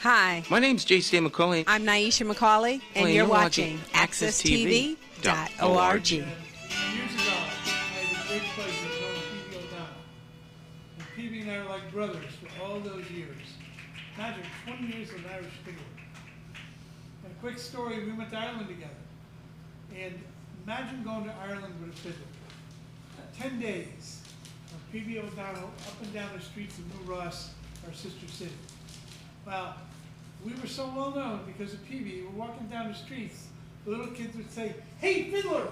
Hi, My name's J.C. McCauley. I'm Naisha McCauley, and you're watching AccessTV.org. Years ago, I had a great pleasure of knowing P.B. O'Donnell. And P.B. and I were like brothers for all those years. Imagine 20 years of an Irish fiddler. And a quick story, we went to Ireland together. And imagine going to Ireland with a fiddler. 10 days of P.B. O'Donnell up and down the streets of New Ross, our sister city. Well, we were so well known because of P.B. We're walking down the streets, the little kids would say, "Hey, fiddler!"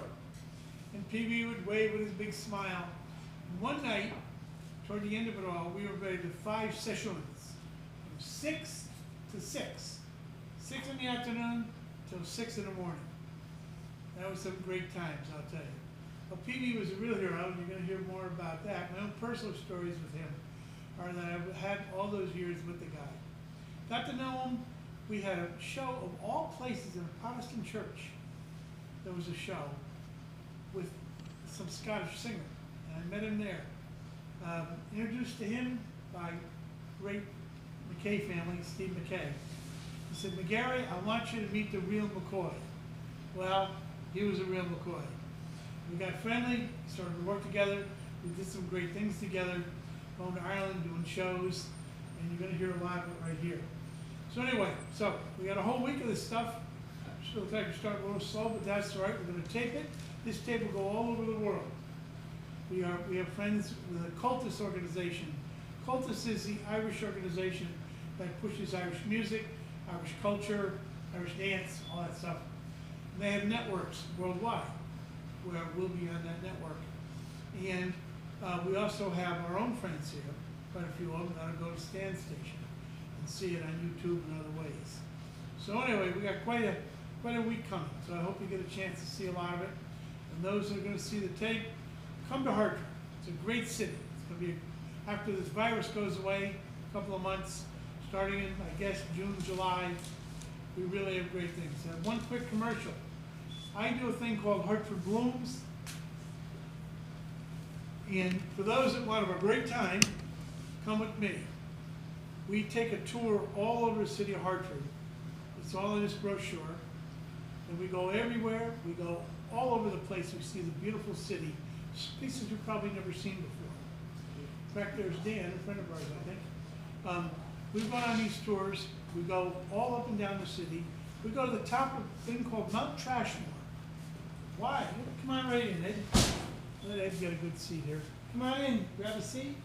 And P.B. would wave with his big smile. And one night, toward the end of it all, we were ready to 5 sessions, from 6 to 6. 6 in the afternoon till 6 in the morning. That was some great times, I'll tell you. Well, P.B. was a real hero, and you're going to hear more about that. My own personal stories with him are that I've had all those years with the guy. Got to know him. We had a show of all places in a Protestant church. There was a show with some Scottish singer, and I met him there. Introduced to him by great McKay family, Steve McKay. He said, "McGarry, I want you to meet the real McCoy." Well, he was a real McCoy. We got friendly, started to work together. We did some great things together, going to Ireland, doing shows, and you're going to hear a lot of it right here. So anyway, we got a whole week of this stuff. Still looks like we're starting a little slow, but that's all right. We're going to tape it. This tape will go all over the world. We have friends with a cultist organization. Cultist is the Irish organization that pushes Irish music, Irish culture, Irish dance, all that stuff. And they have networks worldwide where we'll be on that network. And we also have our own friends here, quite a few of them that'll go to Stan Station and see it on YouTube and other ways. So anyway, we got quite a week coming, so I hope you get a chance to see a lot of it. And those that are going to see the tape, come to Hartford. It's a great city. It's going to be, after this virus goes away, a couple of months, starting in, I guess, June, July, we really have great things. One quick commercial. I do a thing called Hartford Blooms. And for those that want to have a great time, come with me. We take a tour all over the city of Hartford. It's all in this brochure. And we go everywhere. We go all over the place. We see the beautiful city, places you've probably never seen before. In fact, there's Dan, a friend of ours, I think. We've gone on these tours. We go all up and down the city. We go to the top of a thing called Mount Trashmore. Why? Come on right in, Ed. Let Ed get a good seat here. Come on in, grab a seat.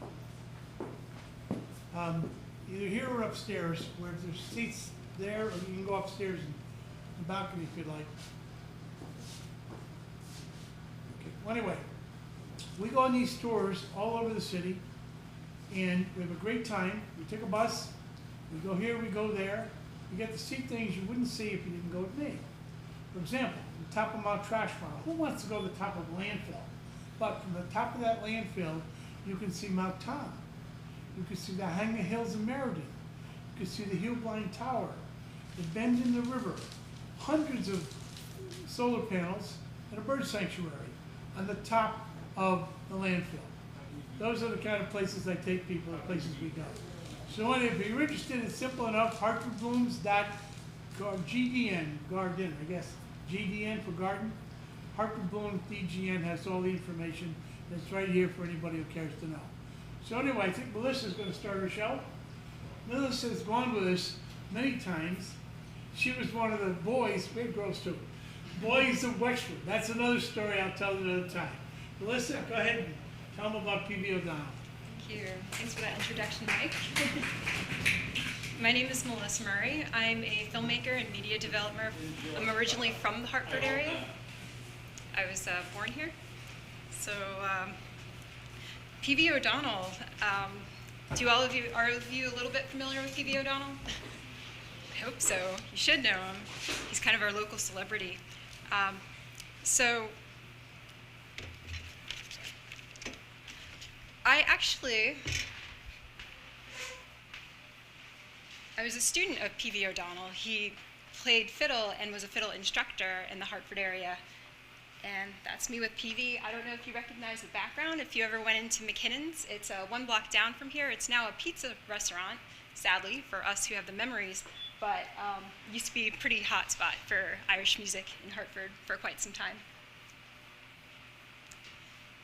Either here or upstairs, where there's seats there, or you can go upstairs in the balcony if you'd like. Okay. Well, anyway, we go on these tours all over the city, and we have a great time. We take a bus, we go here, we go there. You get to see things you wouldn't see if you didn't go with me. For example, the top of Mount Trashmore. Who wants to go to the top of a landfill? But from the top of that landfill, you can see Mount Tom. You can see the Hanging Hills of Meriden. You can see the Hugh-Blind Tower, the bend in the river, hundreds of solar panels, and a bird sanctuary on the top of the landfill. Those are the kind of places I take people, the places we go. So anyway, if you're interested, it's simple enough, hartfordblooms.gdn, garden, I guess, GDN for garden. Hartford Bloom DGN has all the information that's right here for anybody who cares to know. So anyway, I think Melissa's going to start her show. Melissa's gone with us many times. She was one of the boys, we have girls too, boys of Wexford. That's another story I'll tell another time. Melissa, go ahead and tell them about P.B. O'Donnell. Thank you. Thanks for that introduction, Mike. My name is Melissa Murray. I'm a filmmaker and media developer. I'm originally from the Hartford area. I was born here. So P.B. O'Donnell, are all of you a little bit familiar with P.B. O'Donnell? I hope so. You should know him. He's kind of our local celebrity. I was a student of P.B. O'Donnell. He played fiddle and was a fiddle instructor in the Hartford area. And that's me with P.B. I don't know if you recognize the background. If you ever went into McKinnon's, it's one block down from here. It's now a pizza restaurant. sadly, for us who have the memories, but used to be a pretty hot spot for Irish music in Hartford for quite some time.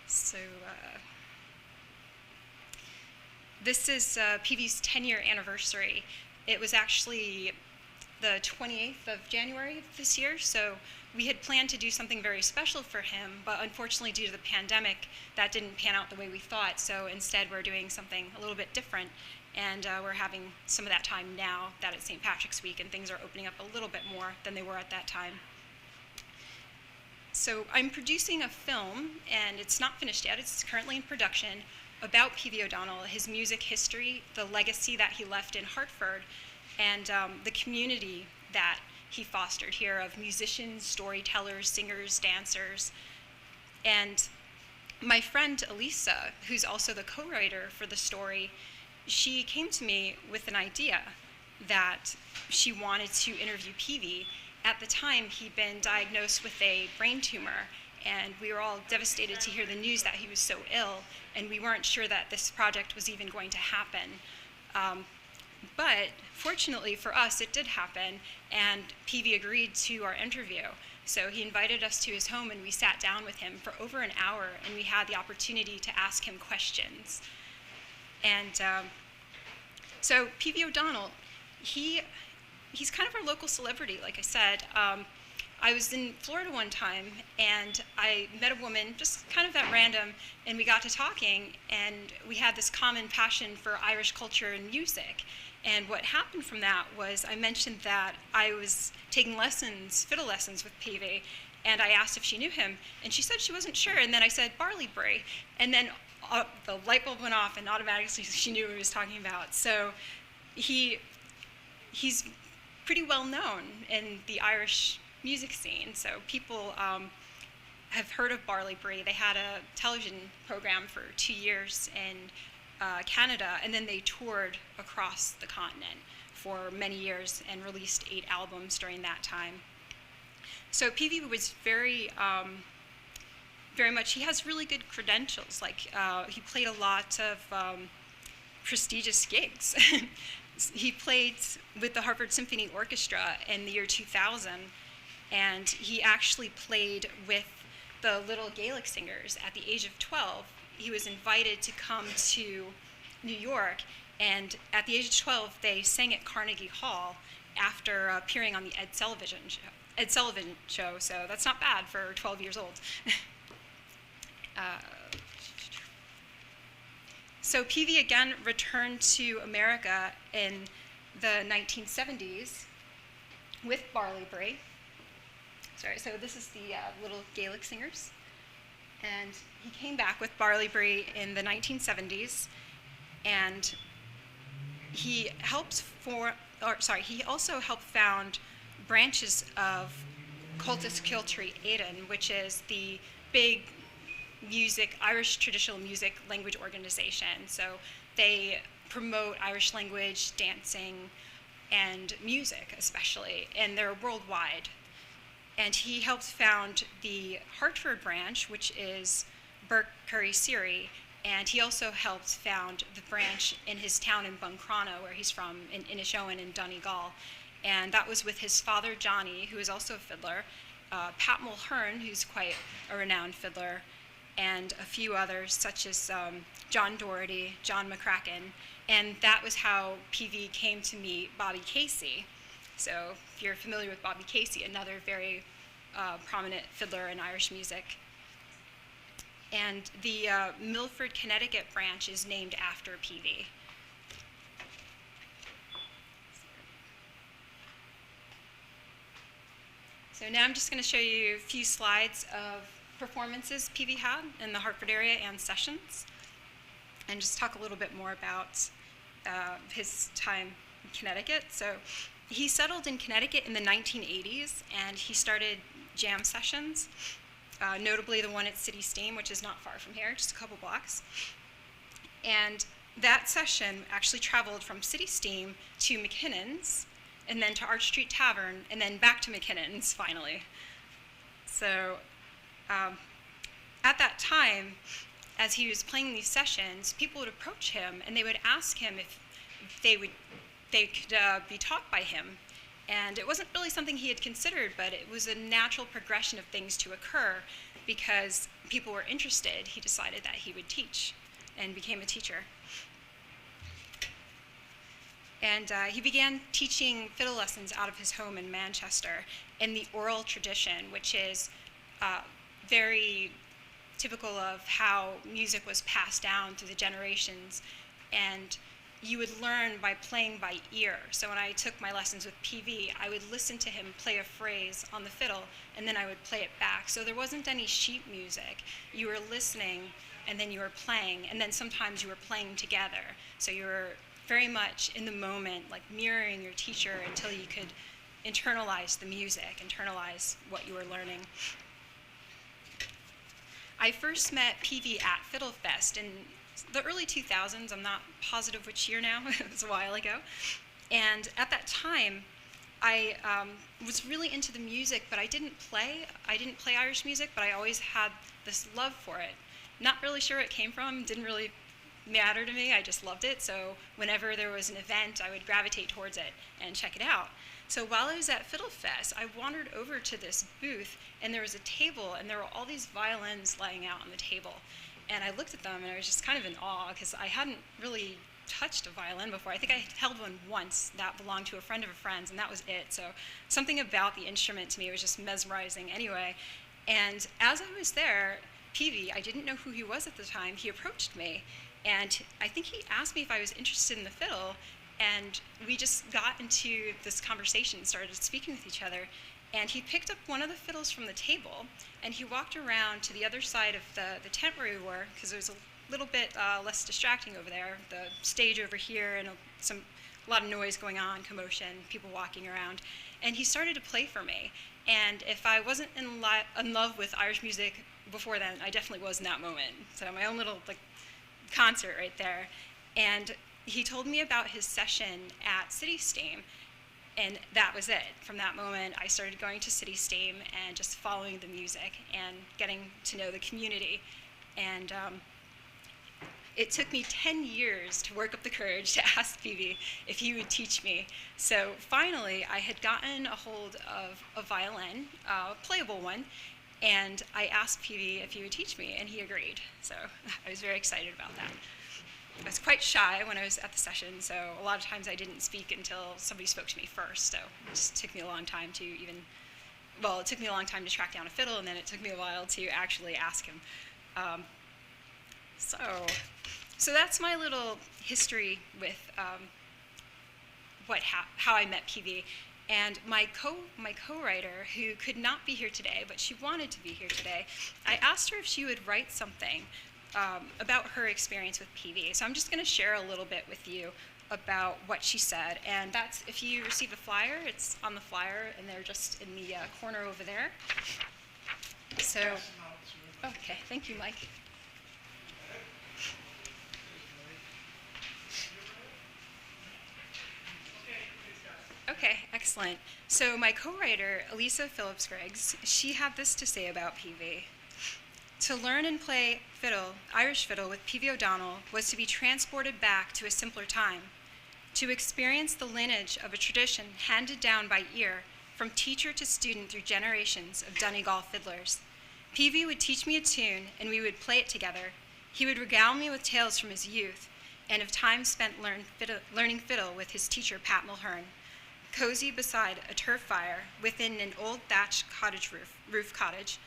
So this is Peavy's 10-year anniversary. It was actually the 28th of January of this year, so we had planned to do something very special for him, but unfortunately due to the pandemic, that didn't pan out the way we thought, so instead we're doing something a little bit different, and we're having some of that time now that it's St. Patrick's Week and things are opening up a little bit more than they were at that time. So I'm producing a film, and it's not finished yet, it's currently in production, about Peavy O'Donnell, his music history, the legacy that he left in Hartford, and the community that he fostered here of musicians, storytellers, singers, dancers. And my friend Elisa, who's also the co-writer for the story, she came to me with an idea that she wanted to interview Peavy. At the time, he'd been diagnosed with a brain tumor, and we were all devastated to hear the news that he was so ill, and we weren't sure that this project was even going to happen. But fortunately for us, it did happen, and Peavy agreed to our interview. So he invited us to his home, and we sat down with him for over an hour, and we had the opportunity to ask him questions. And so Peavy O'Donnell, he's kind of our local celebrity, like I said. I was in Florida one time, and I met a woman, just kind of at random, and we got to talking, and we had this common passion for Irish culture and music. And what happened from that was I mentioned that I was taking lessons, fiddle lessons with Peavy, and I asked if she knew him, and she said she wasn't sure, and then I said barley bray, and then the light bulb went off, and automatically she knew what he was talking about. So he's pretty well known in the Irish music scene, so people have heard of Barley Bray. They had a television program for 2 years in Canada, and then they toured across the continent for many years and released 8 albums during that time. So Peavy was very much, he has really good credentials. Like he played a lot of prestigious gigs. He played with the Hartford Symphony Orchestra in the year 2000, and he actually played with the Little Gaelic Singers at the age of 12. He was invited to come to New York, and at the age of 12, they sang at Carnegie Hall after appearing on the Ed Sullivan Show, so that's not bad for 12 years old. So Peavy again returned to America in the 1970s with Barley Bray. Sorry, so this is the Little Gaelic Singers. And he came back with Barley Bray in the 1970s, and he also helped found branches of Cultus Kiltree Éireann, which is the big Irish traditional music language organization. So they promote Irish language, dancing, and music especially, and they're worldwide. And he helped found the Hartford branch, which is Burke Curry Siri, and he also helped found the branch in his town in Buncrana, where he's from, in Inishowen and Donegal. And that was with his father, Johnny, who is also a fiddler, Pat Mulhern, who's quite a renowned fiddler, and a few others, such as John Doherty, John McCracken. And that was how Peavy came to meet Bobby Casey. So if you're familiar with Bobby Casey, another very prominent fiddler in Irish music. And the Milford, Connecticut branch is named after Peavy. So now I'm just going to show you a few slides of performances Peavy had in the Hartford area and sessions, and just talk a little bit more about his time in Connecticut. So he settled in Connecticut in the 1980s, and he started jam sessions, notably the one at City Steam, which is not far from here, just a couple blocks. And that session actually traveled from City Steam to McKinnon's, and then to Arch Street Tavern, and then back to McKinnon's finally. So at that time, as he was playing these sessions, people would approach him and they would ask him if they could be taught by him. And it wasn't really something he had considered, but it was a natural progression of things to occur because people were interested. He decided that he would teach and became a teacher. And he began teaching fiddle lessons out of his home in Manchester in the oral tradition, which is very typical of how music was passed down through the generations. And you would learn by playing by ear. So when I took my lessons with PV, I would listen to him play a phrase on the fiddle, and then I would play it back. So there wasn't any sheet music. You were listening, and then you were playing, and then sometimes you were playing together. So you were very much in the moment, like mirroring your teacher until you could internalize the music, internalize what you were learning. I first met PV at Fiddle Fest in the early 2000s. I'm not positive which year now. It was a while ago. And at that time, I was really into the music, but I didn't play Irish music, but I always had this love for it. Not really sure where it came from, didn't really matter to me, I just loved it. So whenever there was an event, I would gravitate towards it and check it out. So while I was at Fiddle Fest, I wandered over to this booth, and there was a table, and there were all these violins laying out on the table. And I looked at them, and I was just kind of in awe, because I hadn't really touched a violin before. I think I held one once that belonged to a friend of a friend's, and that was it. So something about the instrument to me was just mesmerizing anyway. And as I was there, PV, I didn't know who he was at the time, he approached me, and I think he asked me if I was interested in the fiddle, and we just got into this conversation, started speaking with each other, and he picked up one of the fiddles from the table, and he walked around to the other side of the tent where we were, because it was a little bit less distracting over there, the stage over here, and a lot of noise going on, commotion, people walking around, and he started to play for me. And if I wasn't in love with Irish music before then, I definitely was in that moment. So my own little concert right there. And he told me about his session at City Steam, and that was it. From that moment, I started going to City Steam and just following the music and getting to know the community. And it took me 10 years to work up the courage to ask PV if he would teach me. So finally, I had gotten a hold of a violin, a playable one, and I asked PV if he would teach me, and he agreed. So I was very excited about that. I was quite shy when I was at the session, so a lot of times I didn't speak until somebody spoke to me first, so it just took me a long time to it took me a long time to track down a fiddle, and then it took me a while to actually ask him. So that's my little history with how I met PV. And my co-writer, who could not be here today, but she wanted to be here today, I asked her if she would write something about her experience with PV. So I'm just going to share a little bit with you about what she said. And that's, if you receive a flyer, it's on the flyer, and they're just in the corner over there. So, okay, thank you, Mike. Okay, excellent. So my co-writer, Elisa Phillips-Griggs, she had this to say about PV. To learn and play fiddle, Irish fiddle with PV O'Donnell was to be transported back to a simpler time, to experience the lineage of a tradition handed down by ear from teacher to student through generations of Donegal fiddlers. PV would teach me a tune, and we would play it together. He would regale me with tales from his youth and of time spent learning fiddle with his teacher, Pat Mulhern. Cozy beside a turf fire within an old thatched roof cottage,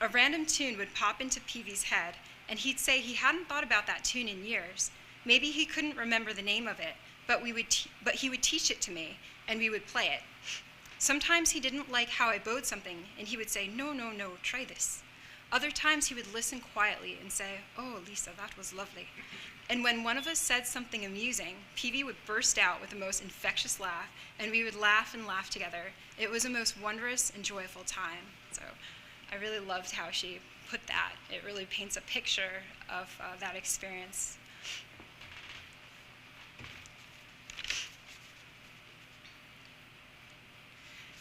a random tune would pop into PV's head, and he'd say he hadn't thought about that tune in years. Maybe he couldn't remember the name of it, but he would teach it to me, and we would play it. Sometimes he didn't like how I bowed something, and he would say, no, try this. Other times he would listen quietly and say, oh, Lisa, that was lovely. And when one of us said something amusing, PV would burst out with the most infectious laugh, and we would laugh and laugh together. It was a most wondrous and joyful time. So I really loved how she put that. It really paints a picture of that experience.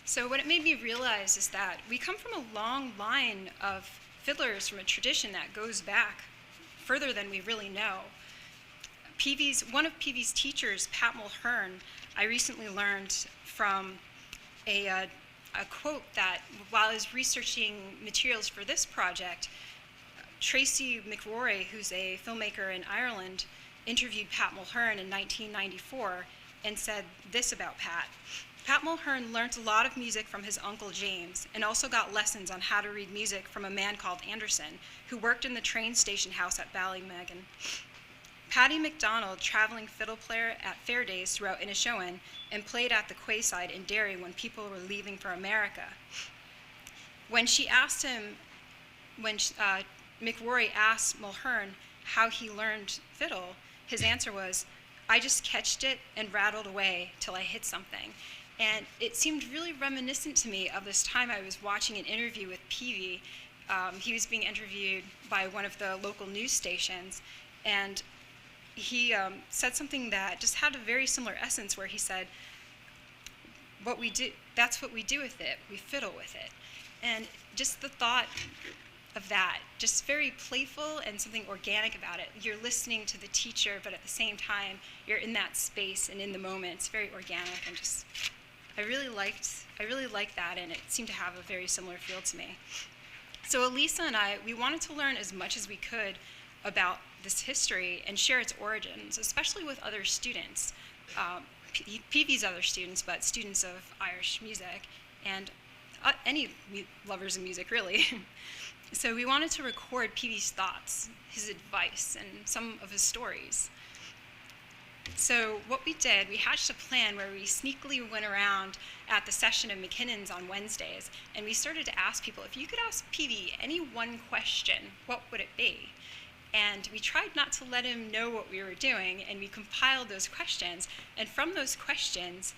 So what it made me realize is that we come from a long line of fiddlers from a tradition that goes back further than we really know. one of Peavy's teachers, Pat Mulhern, I recently learned from a quote that while I was researching materials for this project, Tracy McCauley, who's a filmmaker in Ireland, interviewed Pat Mulhern in 1994 and said this about Pat. Pat Mulhern learned a lot of music from his uncle James and also got lessons on how to read music from a man called Anderson, who worked in the train station house at Ballymegan. Paddy MacDonald, traveling fiddle player at fair days throughout Inishowen, and played at the Quayside in Derry when people were leaving for America. When McRory asked Mulhern how he learned fiddle, his answer was, "I just catched it and rattled away till I hit something." And it seemed really reminiscent to me of this time I was watching an interview with Peavy. He was being interviewed by one of the local news stations, and he said something that just had a very similar essence, where he said, that's what we do with it, we fiddle with it. And just the thought of that, just very playful and something organic about it. You're listening to the teacher, but at the same time, you're in that space and in the moment. It's very organic, and just, I really liked that, and it seemed to have a very similar feel to me. So Elisa and I, we wanted to learn as much as we could about this history and share its origins, especially with other students, Peavy's other students, but students of Irish music, and any lovers of music, really. So we wanted to record Peavy's thoughts, his advice, and some of his stories. So what we did, we hatched a plan where we sneakily went around at the session of McKinnon's on Wednesdays, and we started to ask people, if you could ask Peavy any one question, what would it be? And we tried not to let him know what we were doing, and we compiled those questions. And from those questions,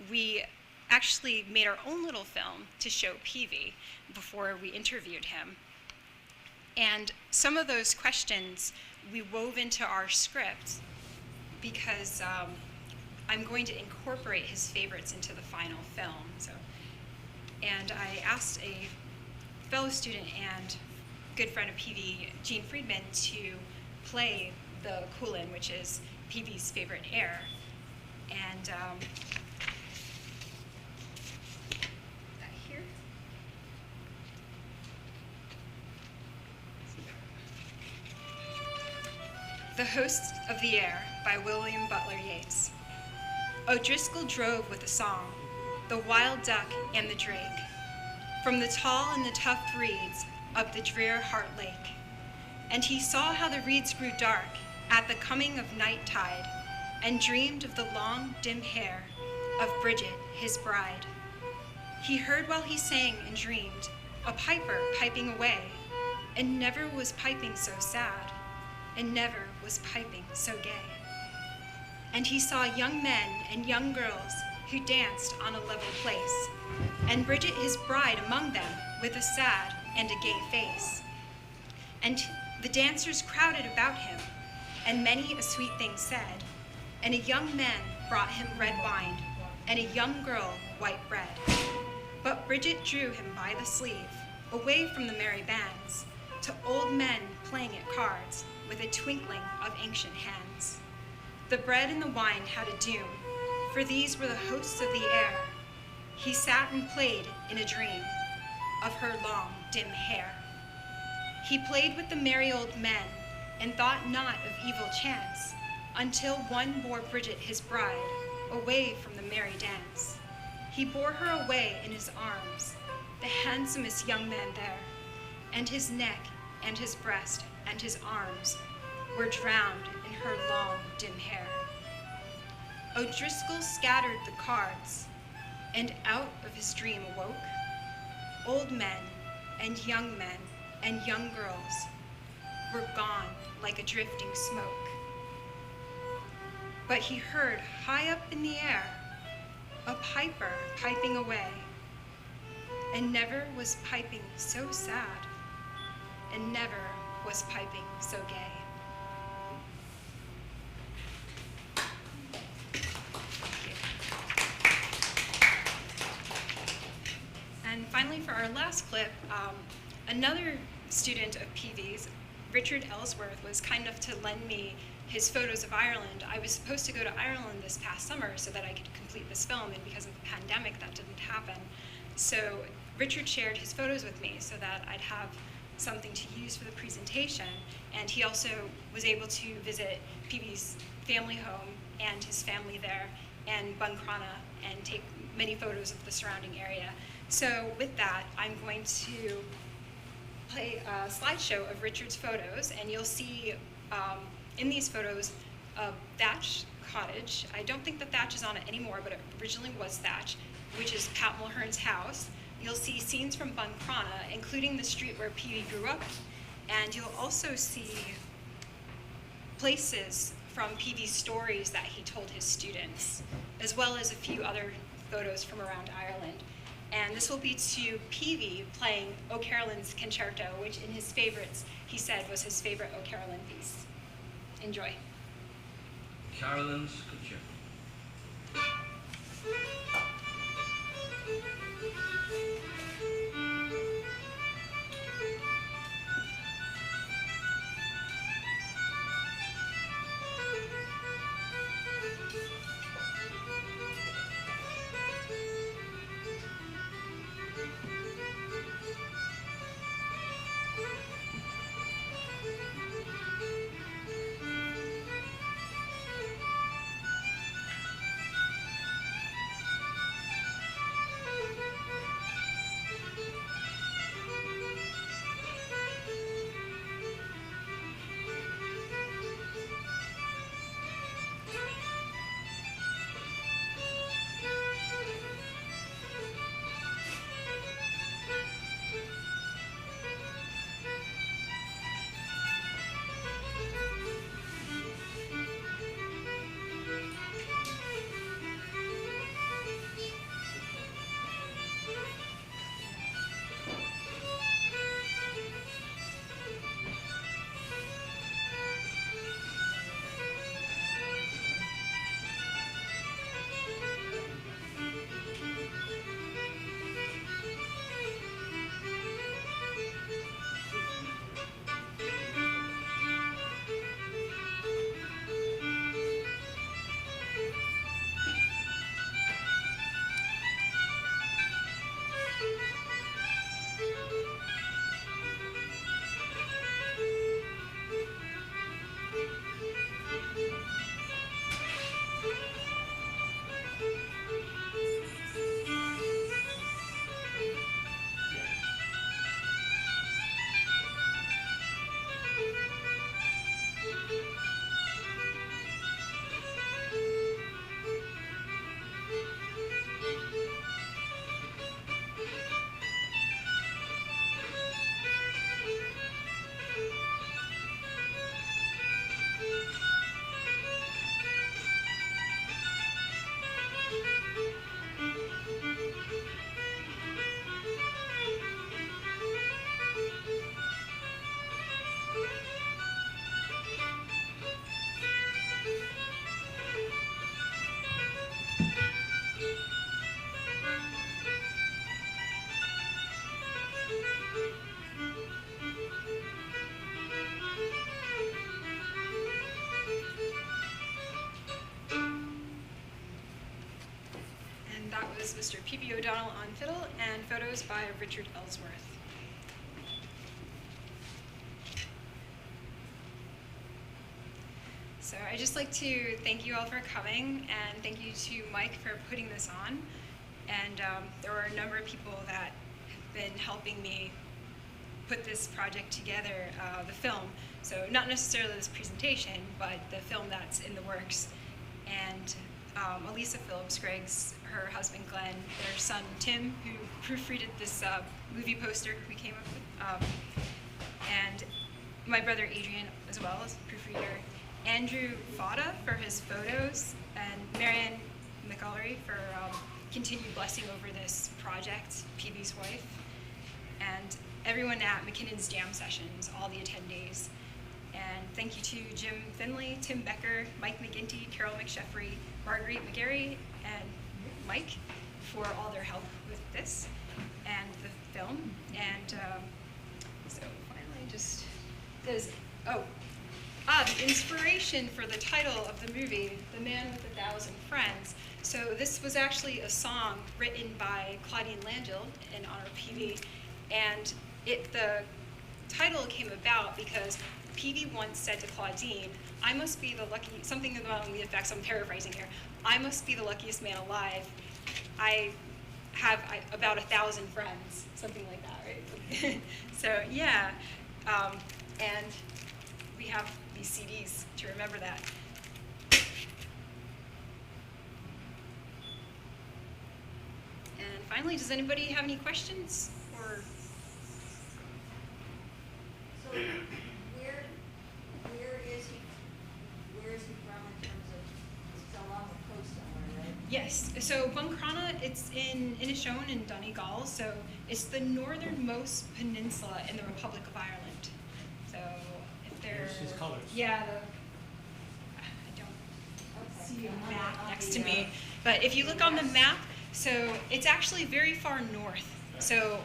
we actually made our own little film to show Peavy before we interviewed him. And some of those questions we wove into our script because I'm going to incorporate his favorites into the final film. And I asked a fellow student and good friend of Peavy, Gene Friedman, to play the Coolin, which is Peavy's favorite air. And that here. The Hosts of the Air by William Butler Yeats. O'Driscoll drove with a song, the wild duck and the drake, from the tall and the tough reeds up the drear Hart Lake. And he saw how the reeds grew dark at the coming of night tide, and dreamed of the long, dim hair of Bridget, his bride. He heard while he sang and dreamed a piper piping away, and never was piping so sad, and never was piping so gay. And he saw young men and young girls who danced on a level place, and Bridget, his bride, among them with a sad and a gay face. And the dancers crowded about him, and many a sweet thing said, and a young man brought him red wine, and a young girl white bread. But Bridget drew him by the sleeve, away from the merry bands, to old men playing at cards, with a twinkling of ancient hands. The bread and the wine had a doom, for these were the hosts of the air. He sat and played in a dream of her long, dim hair. He played with the merry old men, and thought not of evil chance, until one bore Bridget, his bride, away from the merry dance. He bore her away in his arms, the handsomest young man there, and his neck and his breast and his arms were drowned in her long, dim hair. O'Driscoll scattered the cards, and out of his dream awoke old men and young girls were gone like a drifting smoke. But he heard high up in the air a piper piping away, and never was piping so sad, and never was piping so gay. And finally, for our last clip, another student of Peavy's, Richard Ellsworth, was kind enough to lend me his photos of Ireland. I was supposed to go to Ireland this past summer so that I could complete this film, and because of the pandemic, that didn't happen. So Richard shared his photos with me so that I'd have something to use for the presentation, and he also was able to visit Peavy's family home and his family there, and Buncrana, and take many photos of the surrounding area. So with that, I'm going to play a slideshow of Richard's photos, and you'll see in these photos a thatch cottage. I don't think the thatch is on it anymore, but it originally was thatch, which is Pat Mulhern's house. You'll see scenes from Buncrana, including the street where Peavy grew up, and you'll also see places from Peavy's stories that he told his students, as well as a few other photos from around Ireland. And this will be to Peavy playing O Carolyn's Concerto, which in his favorites, he said was his favorite O Carolyn piece. Enjoy. Carolyn's Concerto. Mr. P.B. O'Donnell on fiddle, and photos by Richard Ellsworth. So I'd just like to thank you all for coming, and thank you to Mike for putting this on. And there were a number of people that have been helping me put this project together, the film. So not necessarily this presentation, but the film that's in the works. And Elisa Phillips, her husband Glenn, their son Tim, who proofreaded this movie poster we came up with, and my brother Adrian as well as proofreader, Andrew Fada for his photos, and Marianne McCauley for continued blessing over this project, Peavy's wife, and everyone at McKinnon's Jam Sessions, all the attendees. And thank you to Jim Finley, Tim Becker, Mike McGinty, Carol McSheffrey, Marguerite McGarry, and Mike for all their help with this and the film. And so finally just, the inspiration for the title of the movie, The Man with 1,000 Friends. So this was actually a song written by Claudine Langell in honor of Peavey, and the title came about because Peavey once said to Claudine, "I must be the lucky," something along the effects, I'm paraphrasing here, "I must be the luckiest man alive. I have about 1,000 friends," something like that, right? So yeah, and we have these CDs to remember that. And finally, does anybody have any questions? Or So where is he from in terms of, it's along the coast somewhere, right? yes, so Buncrana, it's in Inishowen in Donegal, so it's the northernmost peninsula in the Republic of Ireland. So if there, There's his colours. yeah, I don't see a map next to me, but if you look on the map, so it's actually very far north. So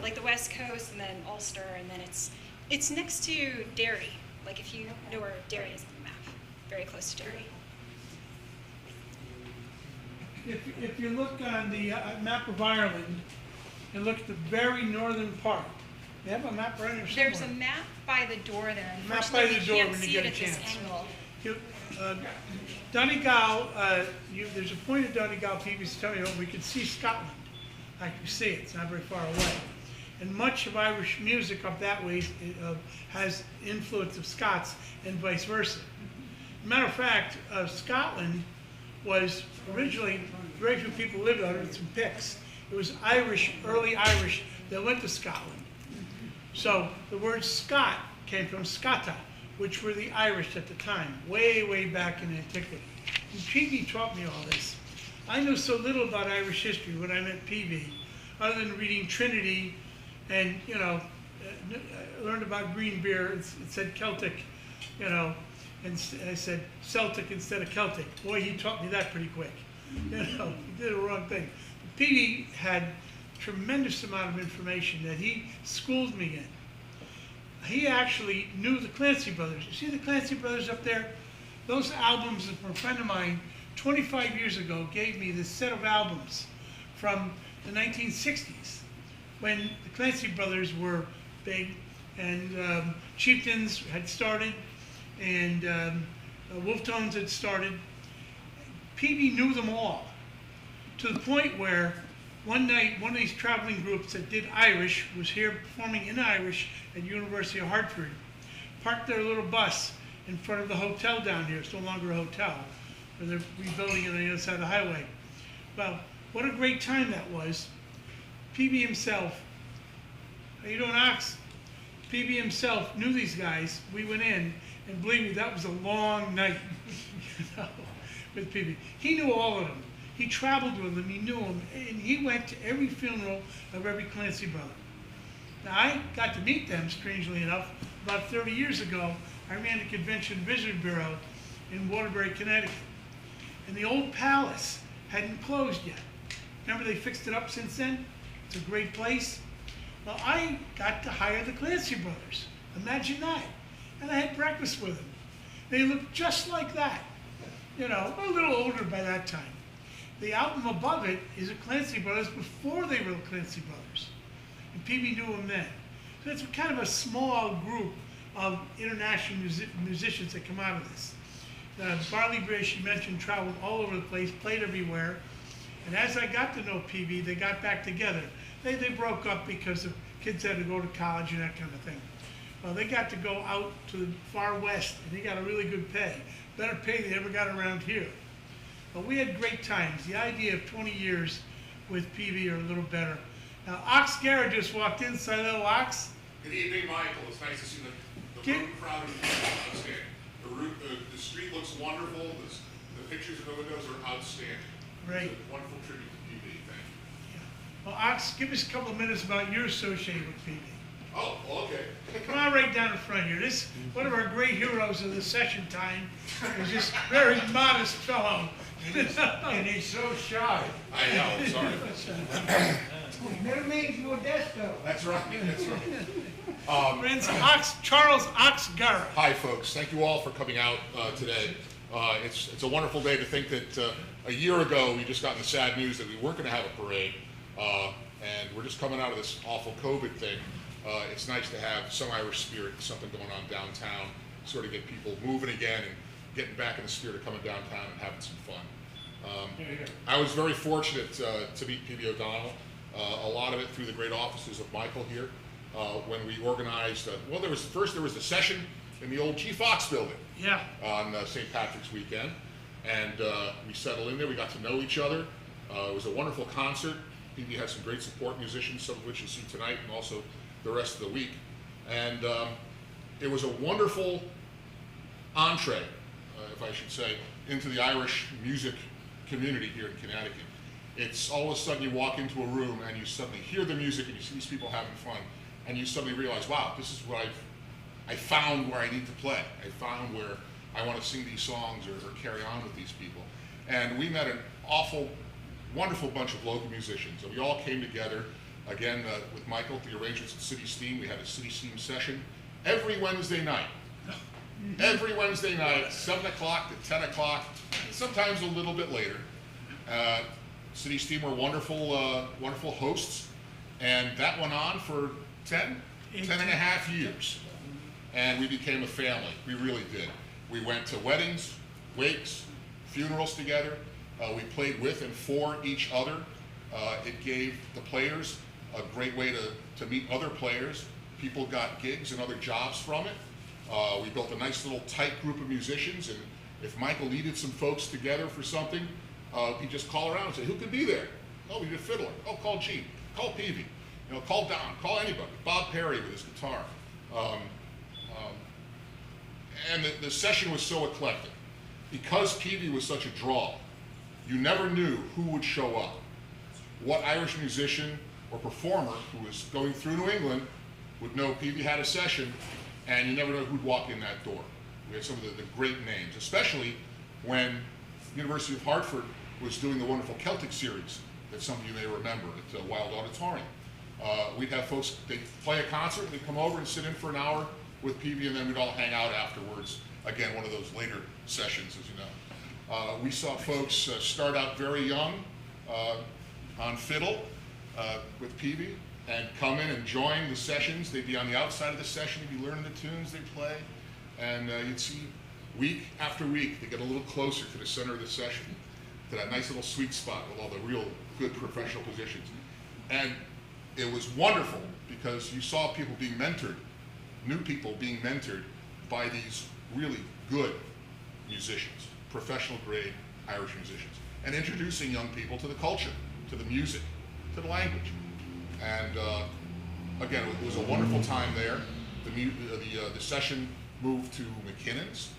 like the West Coast, and then Ulster, and then it's next to Derry. Like if you know where Derry is on the map, very close to Derry. If you look on the map of Ireland and look at the very northern part, they have a map right there somewhere. There's a map by the door there. Map by the Unfortunately, door you can't when you see get it a at this chance. angle. Donegal, there's a point of Donegal, Peavey's telling you, we can see Scotland. I can see it, it's not very far away. And much of Irish music up that way has influence of Scots and vice versa. Matter of fact, Scotland was originally, very few people lived on it, it's some Picts. It was Irish, early Irish, that went to Scotland. So the word Scot came from Scata, which were the Irish at the time, way, way back in antiquity. And Peavey taught me all this. I knew so little about Irish history when I met Peavey, other than reading Trinity and, I learned about green beer. It said Celtic, and I said Celtic instead of Celtic. Boy, he taught me that pretty quick. He did the wrong thing. Peavey had a tremendous amount of information that he schooled me in. He actually knew the Clancy brothers. You see the Clancy brothers up there? Those albums, a friend of mine 25 years ago gave me this set of albums from the 1960s when the Clancy brothers were big, and Chieftains had started, and Wolftones had started. Peavey knew them all, to the point where one night one of these traveling groups that did Irish was here performing in Irish at University of Hartford, parked their little bus in front of the hotel down here. It's no longer a hotel, but they're rebuilding it on the other side of the highway. Well, what a great time that was. Peavey himself, how you doing, Ox? Peavey himself knew these guys. We went in, and believe me, that was a long night with Peavey. He knew all of them. He traveled with them, he knew them, and he went to every funeral of every Clancy brother. Now, I got to meet them, strangely enough, about 30 years ago. I ran the Convention Visitor Bureau in Waterbury, Connecticut. And the old palace hadn't closed yet. Remember, they fixed it up since then? It's a great place. Well, I got to hire the Clancy brothers. Imagine that. And I had breakfast with them. They looked just like that. A little older by that time. The album above it is the Clancy brothers before they were the Clancy brothers. And Peavey knew them then. So it's kind of a small group of international musicians that come out of this. Barley Brace, you mentioned, traveled all over the place, played everywhere. And as I got to know Peavey, they got back together. They broke up because the kids had to go to college and that kind of thing. Well, they got to go out to the far west, and they got a really good pay. Better pay than they ever got around here. But we had great times. The idea of 20 years with Peavey are a little better. Now, Ox Garrett just walked in. Say hello, Ox. Good evening, Michael. It's nice to see the room crowded. The street looks wonderful. The pictures in the windows are outstanding. Great. It's a wonderful tribute to Peavey. Thank you. Yeah. Well, Ox, give us a couple of minutes about your association with Peavey. Oh, okay. Come on right down in front here. This one of our great heroes of the session time is this very modest fellow. And he's so shy. I know. Sorry. Never made Modesto. That's right. That's right. Prince Charles Oxgara. Hi, folks. Thank you all for coming out today. It's a wonderful day to think that a year ago we just got the sad news that we weren't going to have a parade, and we're just coming out of this awful COVID thing. It's nice to have some Irish spirit, something going on downtown, sort of get people moving again and getting back in the spirit of coming downtown and having some fun. I was very fortunate to meet P.B. O'Donnell, a lot of it through the great offices of Michael here, when we organized, there was the session in the old G. Fox building on St. Patrick's weekend, and we settled in there, we got to know each other. It was a wonderful concert. P.B. had some great support musicians, some of which you'll see tonight and also the rest of the week. And it was a wonderful entree, if I should say, into the Irish music community here in Connecticut. It's all of a sudden you walk into a room and you suddenly hear the music and you see these people having fun, and you suddenly realize, wow, this is what I found where I need to play. I found where I want to sing these songs or carry on with these people. And we met an wonderful bunch of local musicians. And we all came together, again, with Michael, the arrangements at City Steam. We had a City Steam session every Wednesday night. Every Wednesday night, 7 o'clock to 10 o'clock, sometimes a little bit later. City Steam were wonderful hosts, and that went on for 10 and a half years. And we became a family, we really did. We went to weddings, wakes, funerals together. We played with and for each other. It gave the players a great way to meet other players. People got gigs and other jobs from it. We built a nice little tight group of musicians, and if Michael needed some folks together for something, he'd just call around and say, who could be there? Oh, we need a fiddler. Oh, call Gene. Call Peavy. Call Don. Call anybody. Bob Perry with his guitar. And the session was so eclectic. Because Peavy was such a draw, you never knew who would show up. What Irish musician or performer who was going through New England would know Peavy had a session, and you never know who'd walk in that door. We had some of the great names, especially when the University of Hartford was doing the wonderful Celtic series that some of you may remember at Wild Auditorium. We'd have folks, they'd play a concert, and they'd come over and sit in for an hour with Peavy, and then we'd all hang out afterwards. Again, one of those later sessions, as you know. We saw folks start out very young on fiddle with Peavy, and come in and join the sessions. They'd be on the outside of the session, they'd be learning the tunes they'd play, and you'd see week after week, they get a little closer to the center of the session, to that nice little sweet spot with all the real good professional positions. And it was wonderful because you saw people being mentored, new people being mentored by these really good musicians, professional grade Irish musicians, and introducing young people to the culture, to the music, to the language. And again, it was a wonderful time there. The session moved to McKinnon's.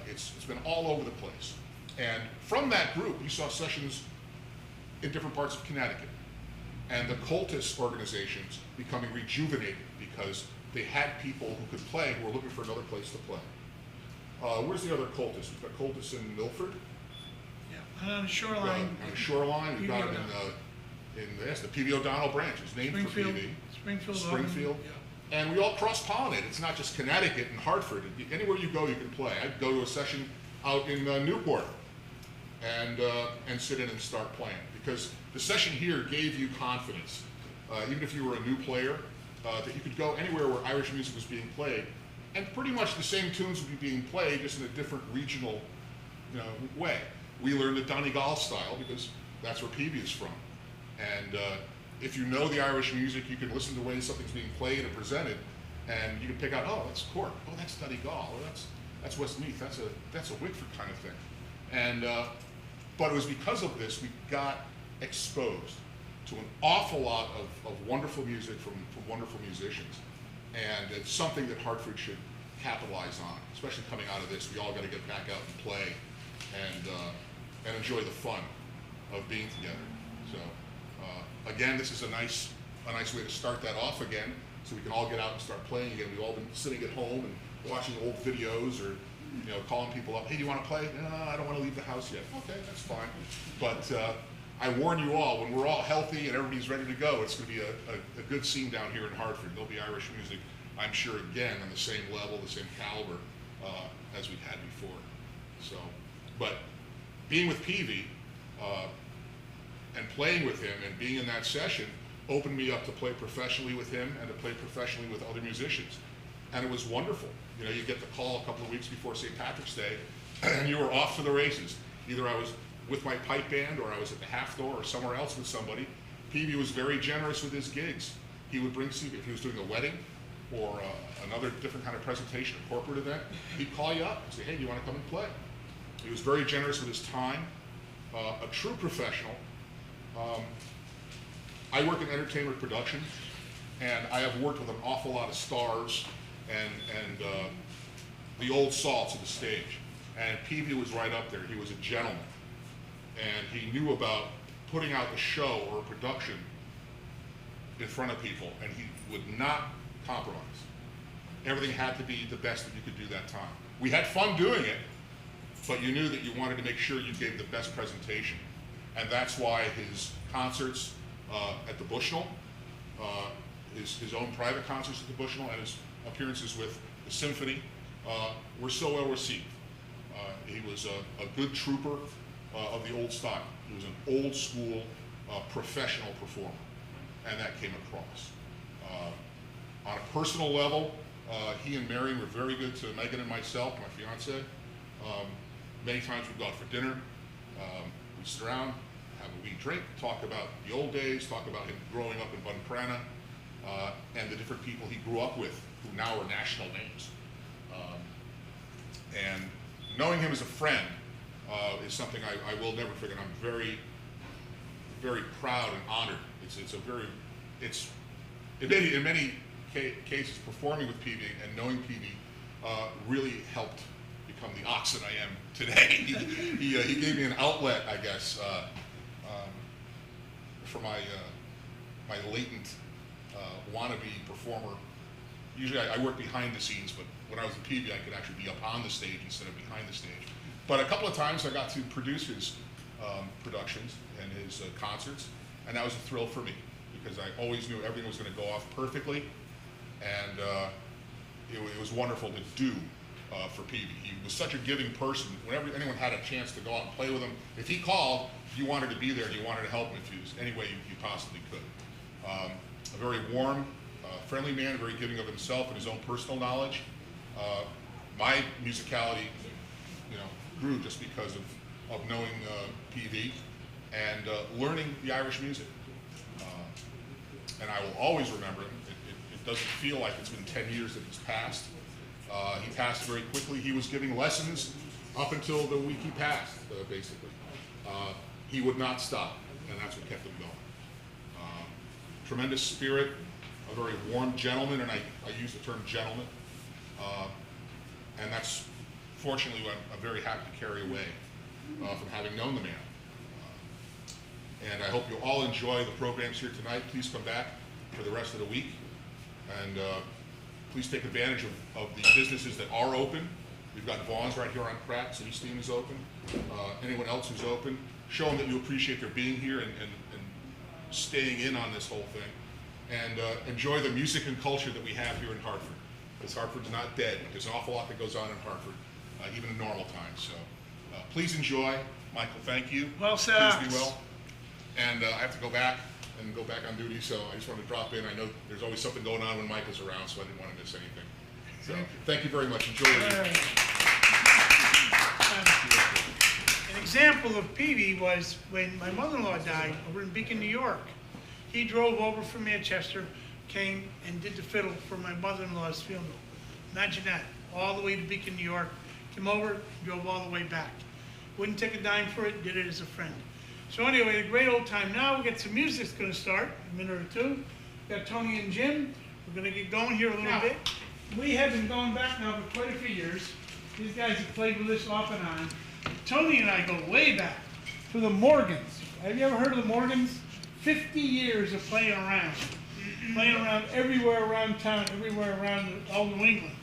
It's been all over the place. And from that group, you saw sessions in different parts of Connecticut. And the cultist organizations becoming rejuvenated because they had people who could play who were looking for another place to play. Where's the other cultists? We've got cultists in Milford. Yeah, and on the shoreline. On the shoreline, we've got it in the P.B. O'Donnell branch. It's named for P.B. Springfield. Yeah. And we all cross-pollinate. It's not just Connecticut and Hartford. Anywhere you go, you can play. I'd go to a session out in Newport and sit in and start playing, because the session here gave you confidence. Even if you were a new player, that you could go anywhere where Irish music was being played, and pretty much the same tunes would be being played, just in a different regional way. We learned the Donegal style because that's where Peavy is from. And if you know the Irish music, you can listen to the way something's being played and presented, and you can pick out, oh, that's Cork, oh, that's Donegal, or that's Westmeath, that's a Wickford kind of thing. And but it was because of this we got exposed to an awful lot of wonderful music from wonderful musicians, and it's something that Hartford should capitalize on, especially coming out of this. We all got to get back out and play, and enjoy the fun of being together. So again, this is a nice way to start that off again, so we can all get out and start playing again. We've all been sitting at home and watching old videos, or calling people up. Hey, do you want to play? No, I don't want to leave the house yet. Okay, that's fine. But I warn you all, when we're all healthy and everybody's ready to go, it's going to be a good scene down here in Hartford. There'll be Irish music I'm sure again on the same level, the same caliber as we've had before. So, but being with Peavy and playing with him and being in that session opened me up to play professionally with him and to play professionally with other musicians. And it was wonderful. You know, you get the call a couple of weeks before St. Patrick's Day and you were off to the races. Either I was with my pipe band or I was at the half door or somewhere else with somebody. Peavy was very generous with his gigs. He would bring, if he was doing a wedding or another different kind of presentation, a corporate event, he'd call you up and say, hey, do you want to come and play? He was very generous with his time, a true professional. I work in entertainment production, and I have worked with an awful lot of stars and the old salts of the stage. And Peavy was right up there. He was a gentleman, and he knew about putting out a show or a production in front of people, and he would not compromise. Everything had to be the best that you could do that time. We had fun doing it, but you knew that you wanted to make sure you gave the best presentation. And that's why his concerts at the Bushnell, his own private concerts at the Bushnell, and his appearances with the symphony were so well received. He was a good trooper of the old style. He was an old school professional performer, and that came across. On a personal level, he and Mary were very good to Megan and myself, my fiance. Many times we'd go out for dinner. We'd sit around, have a wee drink, talk about the old days, talk about him growing up in Buncrana, and the different people he grew up with, who now are national names. And knowing him as a friend is something I will never forget. I'm very, very proud and honored. In many cases, performing with Peavy and knowing Peavy really helped become the ox that I am today. He gave me an outlet, I guess, for my latent wannabe performer. Usually I work behind the scenes, but when I was with Peavy, I could actually be up on the stage instead of behind the stage. But a couple of times I got to produce his productions and his concerts, and that was a thrill for me because I always knew everything was going to go off perfectly, and it was wonderful to do for Peavy. He was such a giving person. Whenever anyone had a chance to go out and play with him, if he called, you wanted to be there and you wanted to help him if you was any way you possibly could. A very warm, friendly man, very giving of himself and his own personal knowledge. My musicality, grew just because of knowing Peavy and learning the Irish music. And I will always remember him. It doesn't feel like it's been 10 years that he's passed. He passed very quickly. He was giving lessons up until the week he passed, basically. He would not stop, and that's what kept him going. Tremendous spirit, a very warm gentleman, and I use the term gentleman. And that's fortunately what I'm very happy to carry away from having known the man. And I hope you all enjoy the programs here tonight. Please come back for the rest of the week. And please take advantage of the businesses that are open. We've got Vaughn's right here on Pratt, so East Steam is open. Anyone else who's open, show them that you appreciate their being here and staying in on this whole thing. And enjoy the music and culture that we have here in Hartford. Because Hartford's not dead. There's an awful lot that goes on in Hartford, even in normal times. So please enjoy. Michael, thank you. Well said. Please be well. And I have to go back on duty, so I just wanted to drop in. I know there's always something going on when Michael's around, so I didn't want to miss anything. So thank you very much. Enjoy your evening. An example of Peavy was when my mother-in-law died over in Beacon, New York. He drove over from Manchester, came and did the fiddle for my mother-in-law's funeral. Imagine that, all the way to Beacon, New York. Came over, drove all the way back. Wouldn't take a dime for it, did it as a friend. So anyway, a great old time. Now we got some music's going to start in a minute or two. We got Tony and Jim. We're going to get going here a little bit. We have been going back now for quite a few years. These guys have played with us off and on. Tony and I go way back to the Morgans. Have you ever heard of the Morgans? 50 years of playing around. Playing around everywhere around town, everywhere around all New England.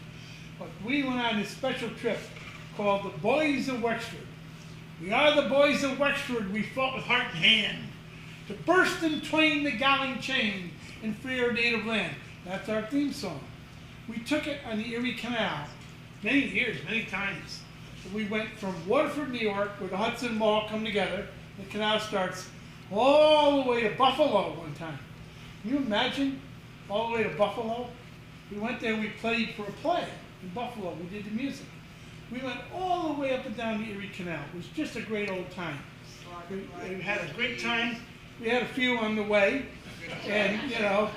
But we went on this special trip called the Boys of Wexford. We are the boys of Wexford, we fought with heart and hand, to burst in twain the galling chain and free our native land. That's our theme song. We took it on the Erie Canal many years, many times. We went from Waterford, New York, where the Hudson and Mall come together, the canal starts, all the way to Buffalo one time. Can you imagine? All the way to Buffalo? We went there, we played for a play in Buffalo. We did the music. We went all the way up and down the Erie Canal. It was just a great old time. We had a great time. We had a few on the way. And, you know,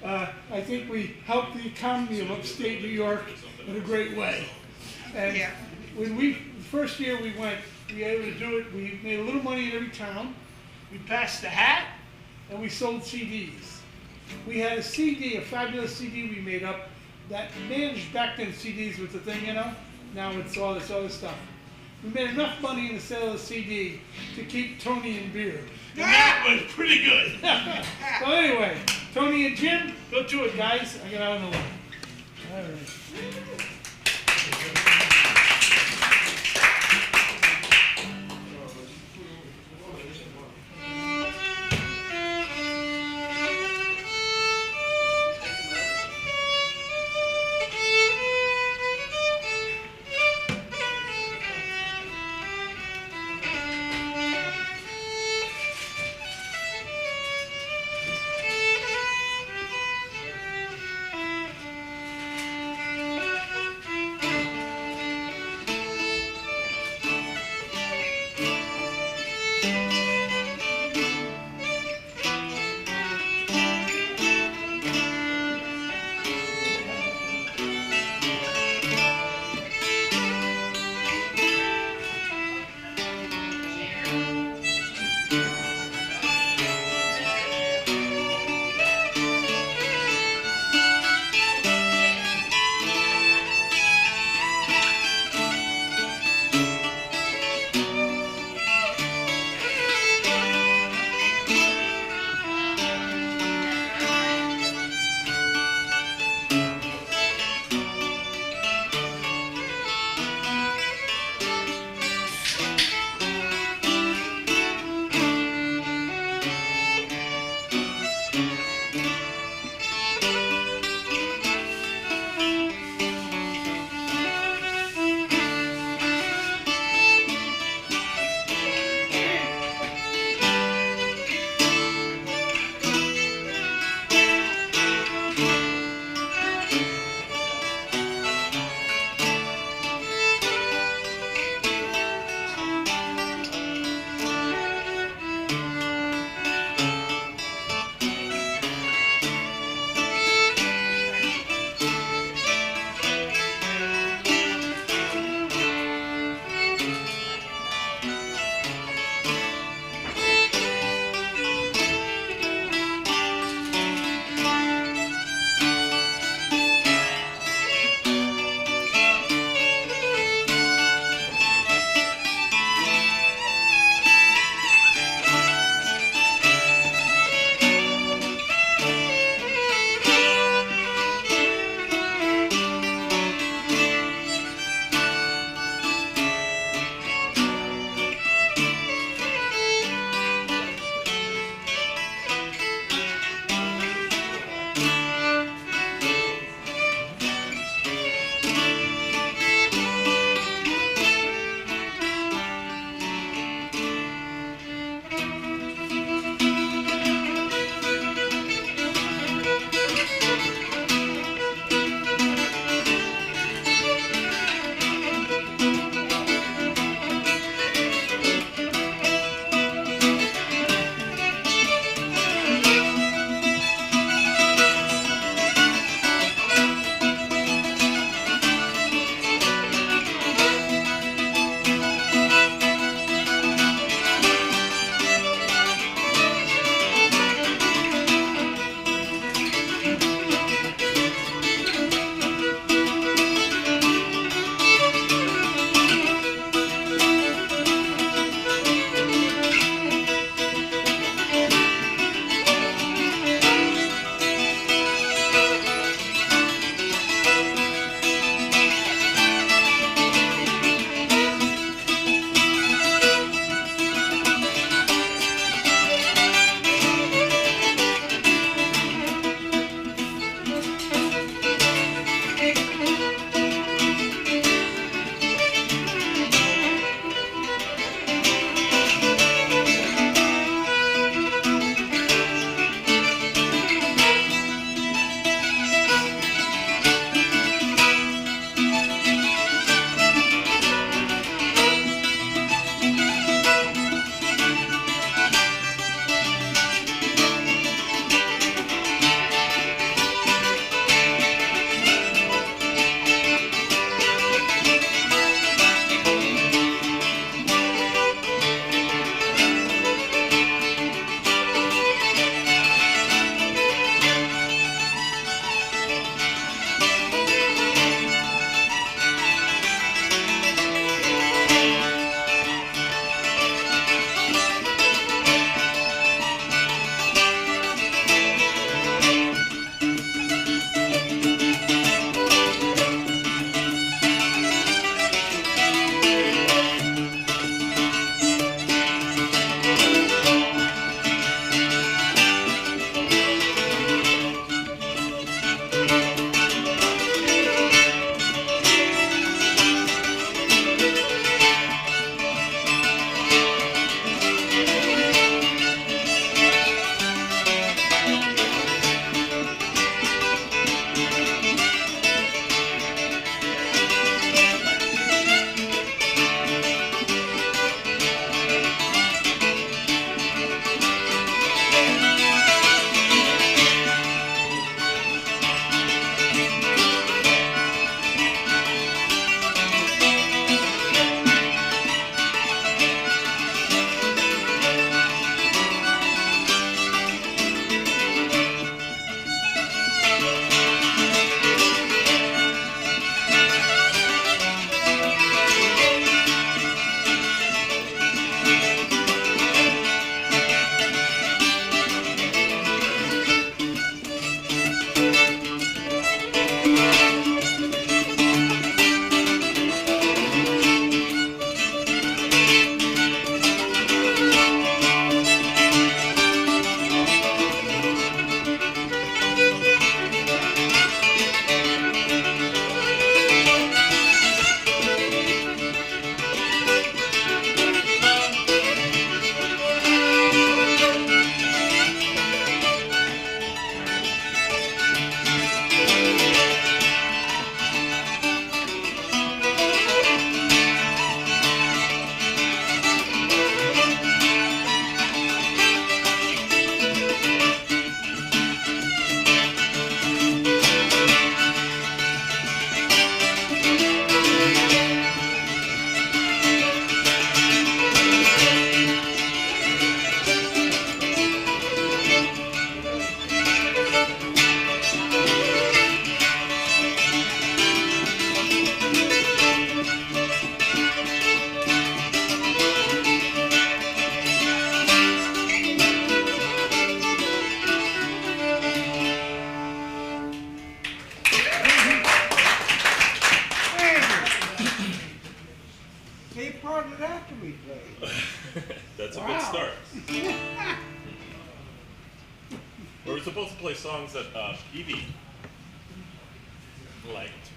I think we helped the economy of upstate New York in a great way. And when the first year we went, we were able to do it. We made a little money in every town. We passed the hat, and we sold CDs. We had a CD, a fabulous CD we made up that managed back then. CDs was the thing, you know. Now it's all this other stuff. We made enough money in the sale of the CD to keep Tony in beer. And that was pretty good. So anyway, Tony and Jim, go to it, guys. I got out on the way. All right. both play songs that Evie liked,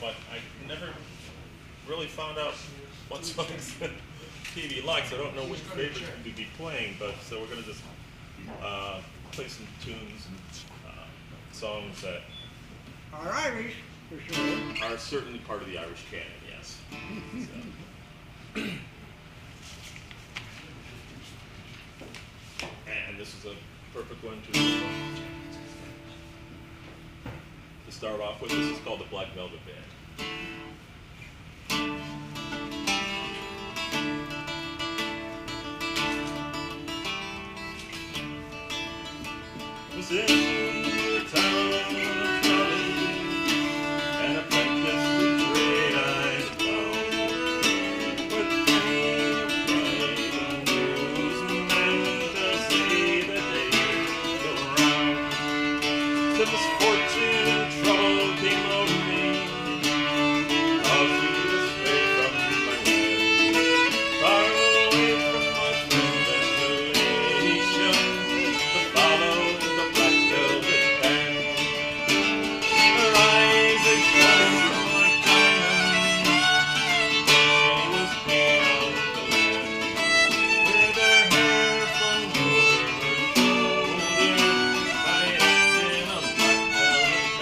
but I never really found out what songs that Evie likes. I don't know which favorite we'd be playing, but so we're going to just play some tunes and songs that Are Irish, for sure. are certainly part of the Irish canon, yes. So. And this is a perfect one to start off with. This is called the Black Velvet Band. Was in the town of Kelly, an apprentice with great eyes found, with plenty of pride and news and men to say the day go round. To misfortune and trouble came over me, caused me to stray from my land, far away from my friends and relation, to follow the black velvet band. Her eyes they shone like diamonds, she was queen of the land, with her hair flung over her shoulder, I in a black velvet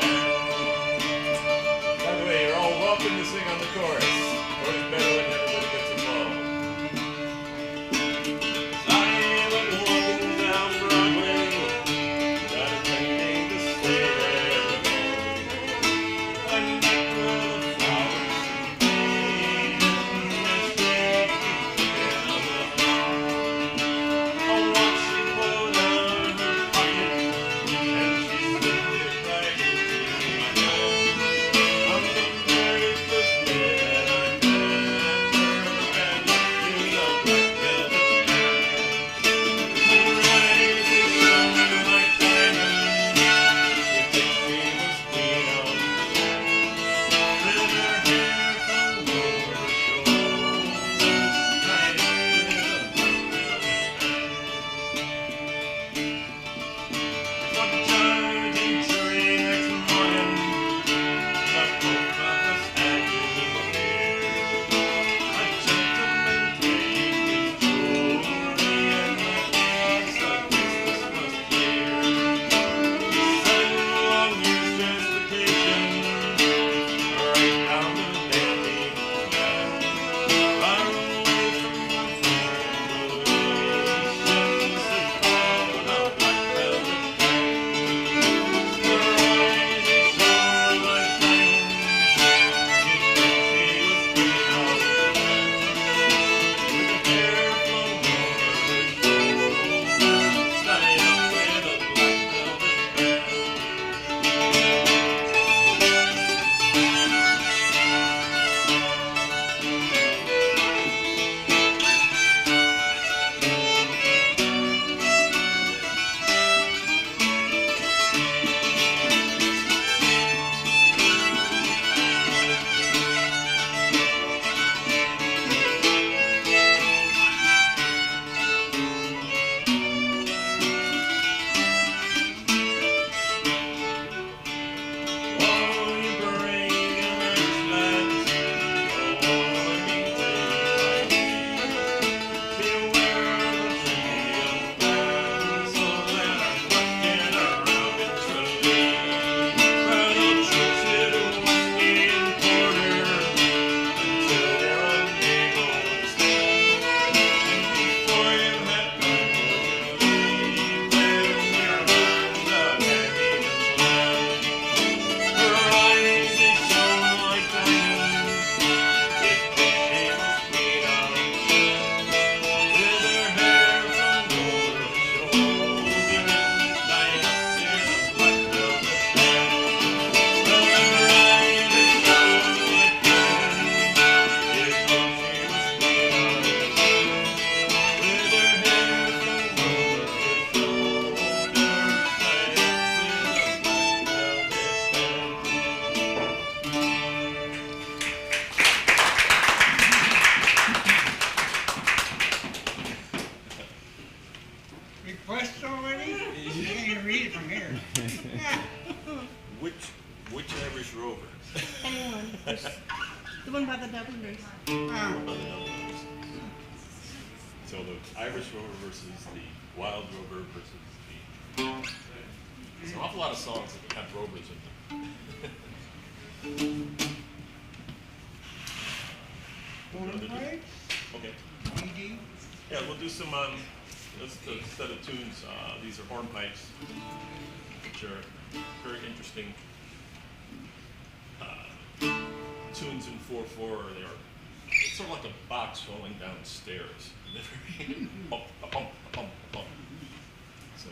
down here. Which Irish Rover? Anyone. The one by the Dubliners. So the Irish Rover versus the Wild Rover versus the... There's an awful lot of songs that have rovers in them. Golden Play? Okay. ED? Yeah, we'll do some, just a set of tunes. These are hornpipes, which are very interesting tunes in 4/4. They are sort of like a box rolling down stairs. Bump, bump, bump, bump. So.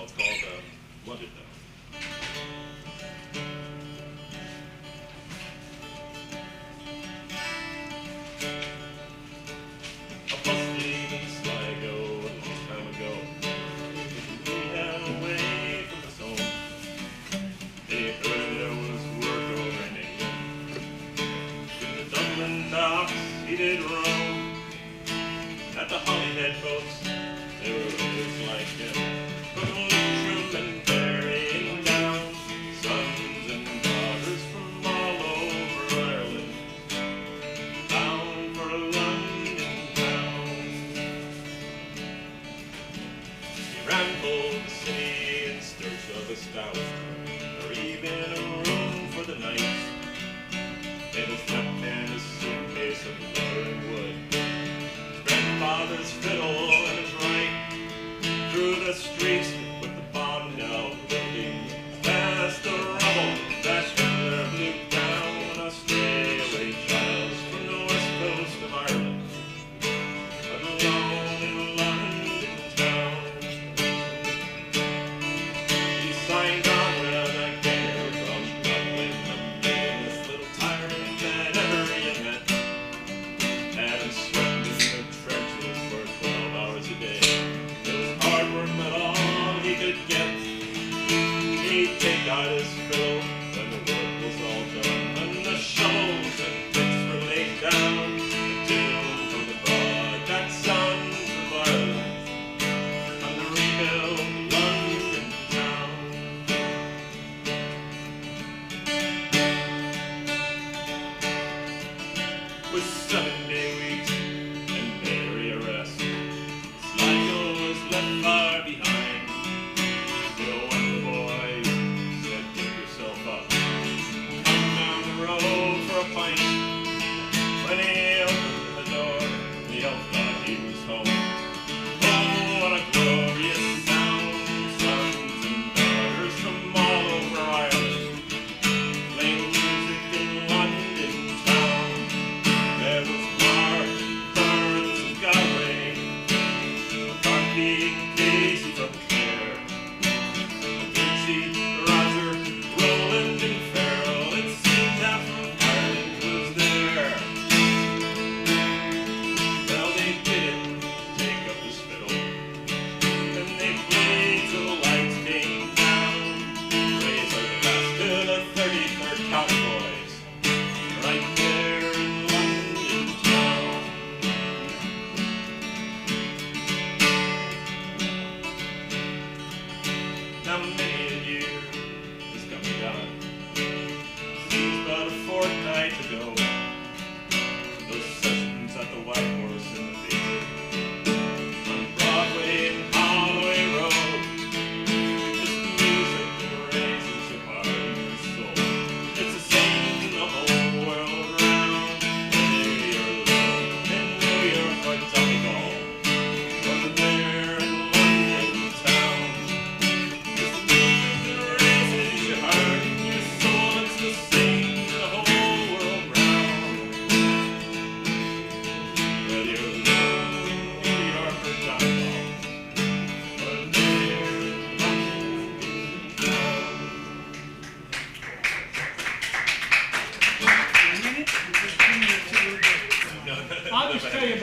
it's called London Town. A bustling in Sligo a long time ago. We had away from his home. They heard there was work over in England. In the Dublin docks he did roam. At the Holyhead boats, there were others like him. From Leitrim and Derry down, sons and daughters from all over Ireland, bound for London town. He rambled the city in search of a stout, or even a room for the night. In his left hand a suitcase of leather and wood, his grandfather's fiddle in his right. Through the streets with the bomb-down buildings, past the rubble that Hitler blew down, a stray away child from the west coast of Ireland, alone in London town. He signed on with a ganger from Dublin, the meanest little tyrant that ever you met, and swept in the trenches for 12 hours a day. Hard work, but all he could get. He'd take out his fiddle when the work was all done, and the shovels and picks were laid down. The tune from the broad-backed sons of Ireland, and the rebuilt London town. With 7-day weeks and Mary arrest, Sligo was left far behind. So one of the boys said, "Pick yourself up, come down the road for a pint." When he opened the door, the elf thought he was home. Oh, what a glorious sound! Sons and daughters from all over Ireland, playing music in London town. There was Mark, Burns, and Galway, being Casey from Clare, Dixie, Roger, Roland, and Farrell. It seemed half of Ireland was there. Well, they didn't take up his fiddle, and they played till the lights came down. Raised our glass to the 33rd County boys, right there in London town. Now many a year has come and gone. Seems about a fortnight ago. Those sessions at the White Horse in the theater, on Broadway and Holloway Road. It's the music that raises your heart and your soul. It's the same the whole world round. Whether you're alone in New York or Donegal, or there in London town. I'll just tell you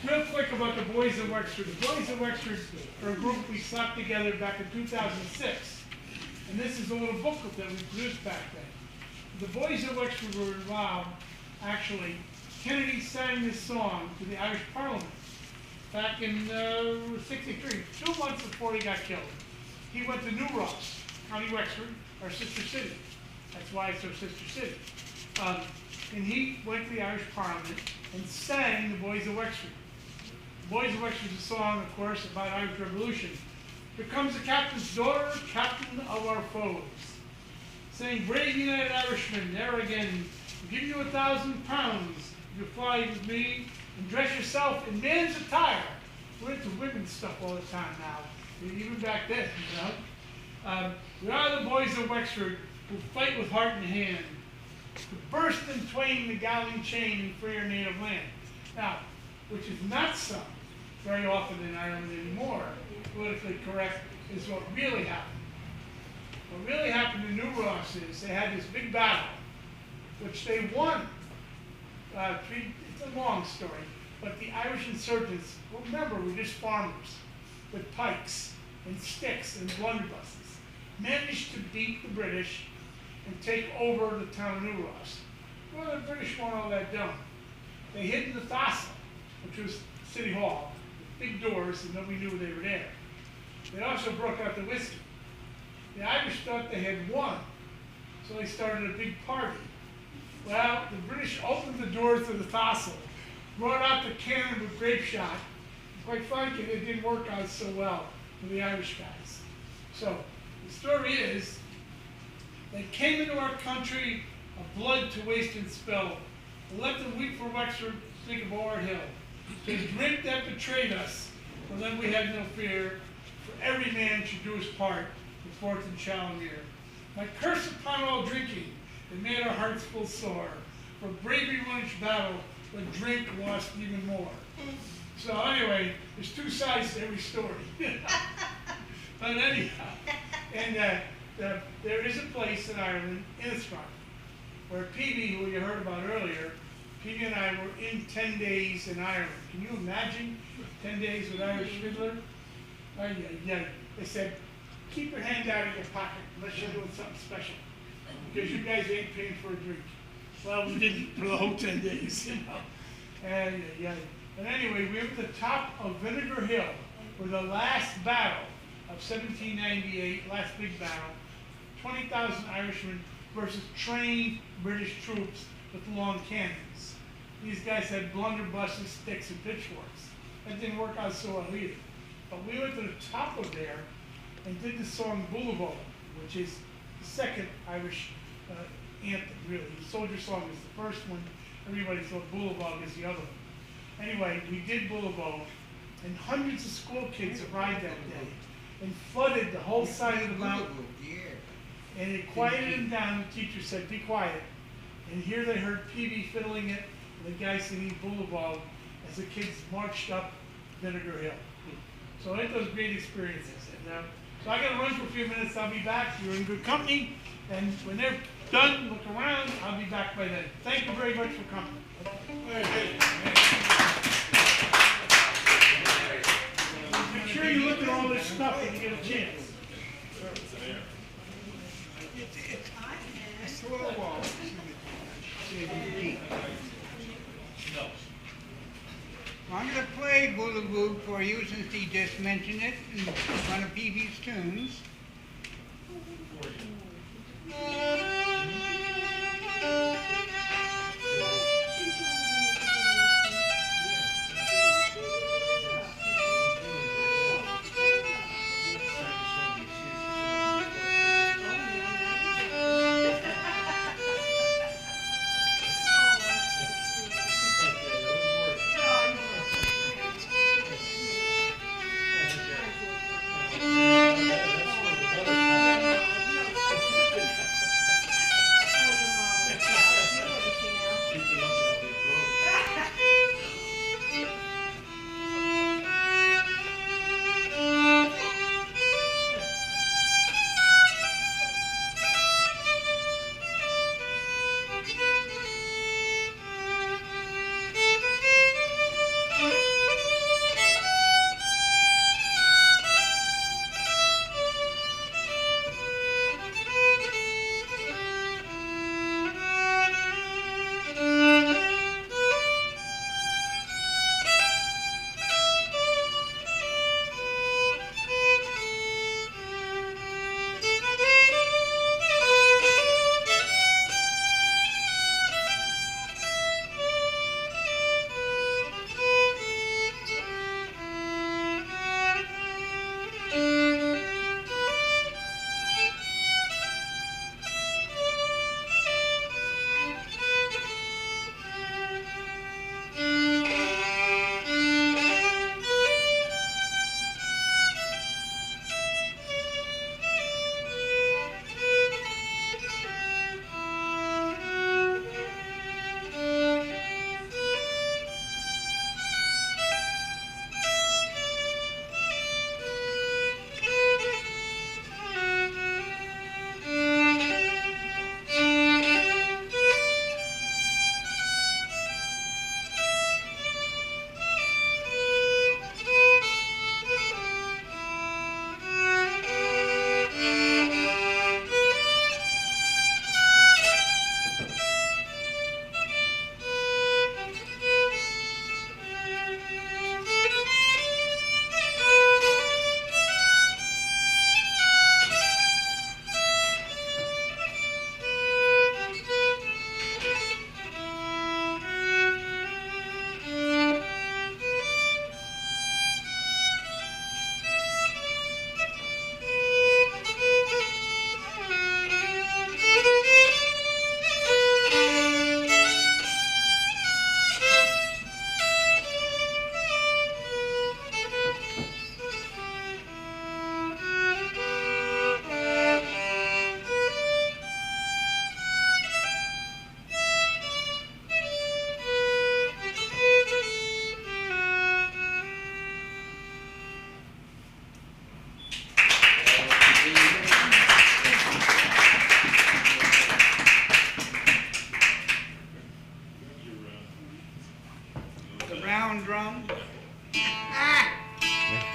real quick about the Boys of Wexford. The Boys of Wexford are a group we slapped together back in 2006. And this is a little booklet that we produced back then. The Boys of Wexford were involved, actually. Kennedy sang this song to the Irish Parliament back in '63, 2 months before he got killed. He went to New Ross, County Wexford, our sister city. That's why it's our sister city. And he went to the Irish Parliament and sang the Boys of Wexford. The Boys of Wexford is a song, of course, about Irish Revolution. Here comes the captain's daughter, captain of our foes, saying, "Brave United Irishmen, ne'er again. I'll give you £1,000 if you fly with me and dress yourself in man's attire." We're into women's stuff all the time now, even back then, you know. We are the Boys of Wexford who fight with heart and hand, to burst in twain the galling chain and free our native land. Now, which is not sung very often in Ireland anymore. Politically correct is what really happened. What really happened in New Ross is they had this big battle, which they won. It's a long story, but the Irish insurgents, remember, were just farmers with pikes and sticks and blunderbusses, managed to beat the British and take over the town of New Ross. Well, the British weren't all that dumb. They hid in the Thassel, which was City Hall, with big doors, and nobody knew they were there. They also broke out the whiskey. The Irish thought they had won, so they started a big party. Well, the British opened the doors to the Thassel, brought out the cannon with grape shot. Quite frankly, it didn't work out so well for the Irish guys. So the story is, they came into our country of blood to waste and spill. They left them weak for Wexford, think of Ord Hill. The drink that betrayed us, well then we had no fear, for every man should do his part, the fourth and Challenger. My curse upon all drinking, it made our hearts full sore. For bravery won each battle, but drink lost even more. So anyway, there's two sides to every story. But anyhow, and there is a place in Ireland, Innisfront, where Peavy, who you heard about earlier, Peavy and I were in 10 days in Ireland. Can you imagine 10 days with Irish Fiddler? Yeah. They said, keep your hand out of your pocket unless you're doing something special, because you guys ain't paying for a drink. Well, we didn't for the whole 10 days, you know. And anyway, we were at the top of Vinegar Hill, where the last battle of 1798, last big battle, 20,000 Irishmen versus trained British troops with long cannons. These guys had blunderbusses, sticks, and pitchforks. That didn't work out so well either. But we went to the top of there and did the song Boulevard, which is the second Irish anthem, really. The soldier song is the first one. Everybody thought Boulevard is the other one. Anyway, we did Boulevard, and hundreds of school kids arrived that day and flooded the whole side of the mountain. And it quieted them down. The teacher said, be quiet. And here they heard Peavy fiddling it, and the guy singing Boulevard as the kids marched up Vinegar Hill. So it was great experiences. And, so I got to run for a few minutes. I'll be back. You're in good company. And when they're done, look around. I'll be back by then. Thank you very much for coming. Make sure you look at all this stuff when you get a chance. I'm going to play Boulevard for you since he just mentioned it in one of Peavy's tunes.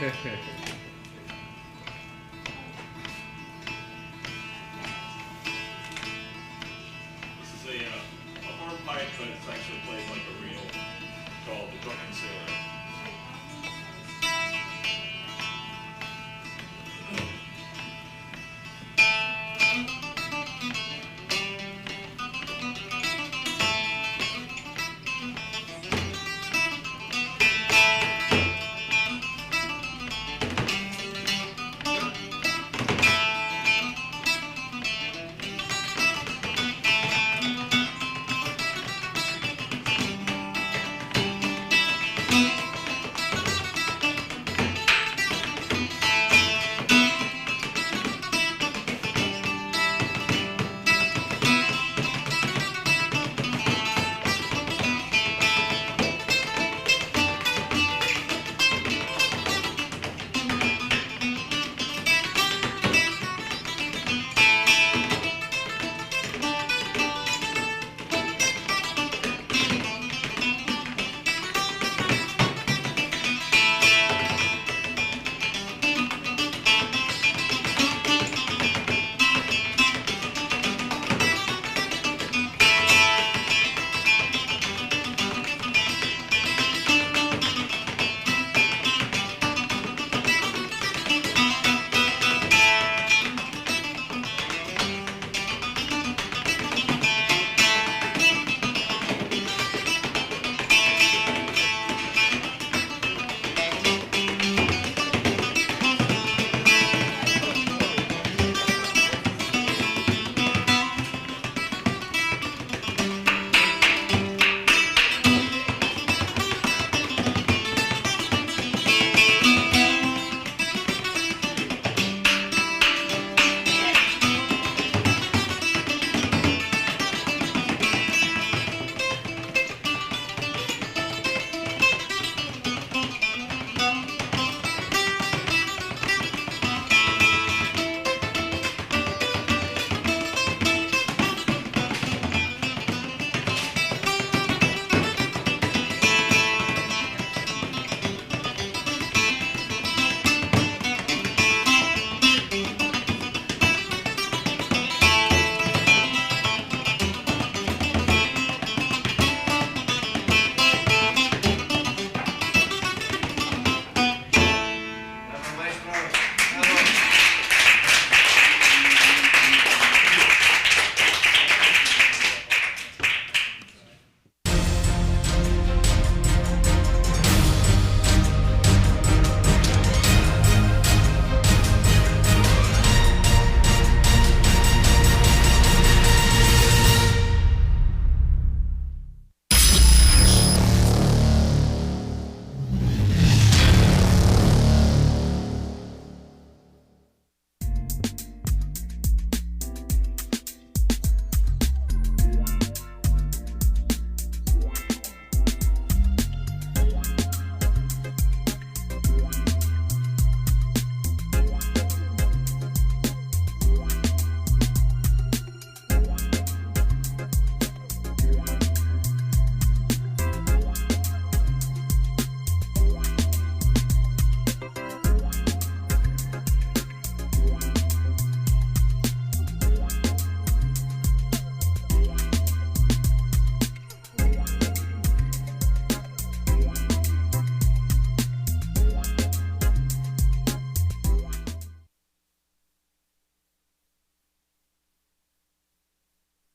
Thank you.